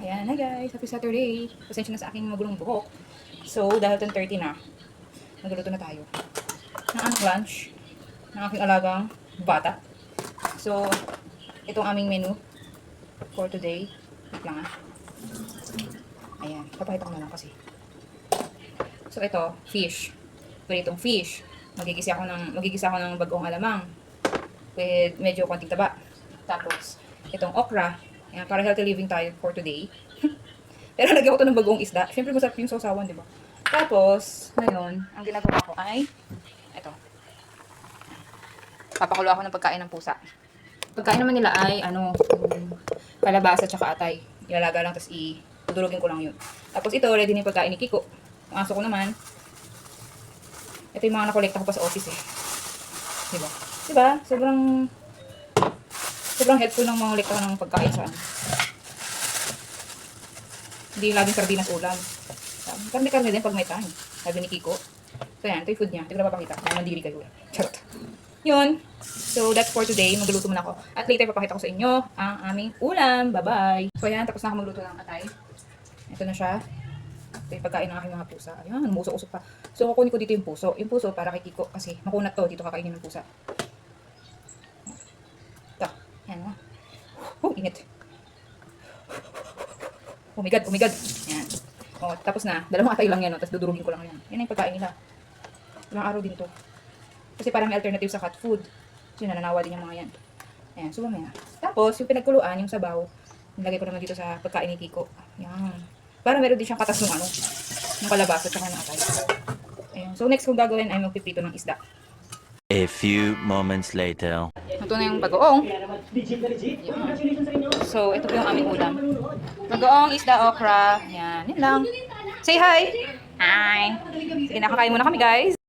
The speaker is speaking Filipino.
Ayan, hi guys, happy Saturday. Pasensya na sa aking magulong buhok. So, dahil 10:30 na, nagluluto na tayo ng aming lunch ng aking alagang bata. So, itong aming menu for today. Wait lang ah. Ayan, papakita ko na lang kasi. So, ito, fish. Pwede itong fish. Magigisa ako ng bagong alamang with medyo konting taba. Tapos, itong okra. Ayan, para healthy living tayo for today. Pero lagyan ko ito ng bagong isda. Siyempre, masarap yung sausawan, di ba? Tapos, ngayon, ang ginagawa ko ay, ito. Papakulo ako ng pagkain ng pusa. Pagkain naman nila ay, kalabasa tsaka atay. Ilalaga lang, tapos idurugin ko lang yun. Tapos ito, ready na yung pagkain ni Kiko. Ang aso ko naman, ito yung mga nakolekta ko pa sa office eh. Diba? Diba? Sobrang helpful ng mga kolekta ng pagkain sa Hindi laging sardinas ulam. Karne-karne din pag may time. Sabi ni Kiko. So yan, ito yung food niya. Ito ko na papakita. Mandiri kayo. Charot. Yun. So that's for today. Magluluto muna ako. At later papakita ko sa inyo ang aming ulam. Bye-bye. So yan, tapos na ako magluto ng atay. Ito na siya. Ito yung pagkain ng aking mga pusa. Ayan, musok-usok pa. So kukunin ko dito yung puso. Yung puso para kay Kiko kasi makunat to. Dito kakainin ng pusa. Ito. Ayan o. Oh, init. Oh my God, oh my God. Ayan. O, tapos na. Dalawang atay lang yan. Tapos dudurugin ko lang yan. Yan yung pagkain nila. Ilang araw din to. Kasi parang may alternative sa cat food. So yun, nananawa din yung mga yan. Ayan, so mamaya. Tapos, yung pinagkuluan, yung sabaw, nilagay ko naman dito sa pagkain ni Kiko. Ayan. Para meron din siyang katas ng kalabasa at saka ng atay. Ayan. So next kong gagawin ay magpipito ng isda. A few moments later. Ito na yung bagoong. So, ito po yung aming ulam. Bagoong, isda, okra. Yan. Yan lang. Say hi! Hi! Sige, nakakain muna kami guys.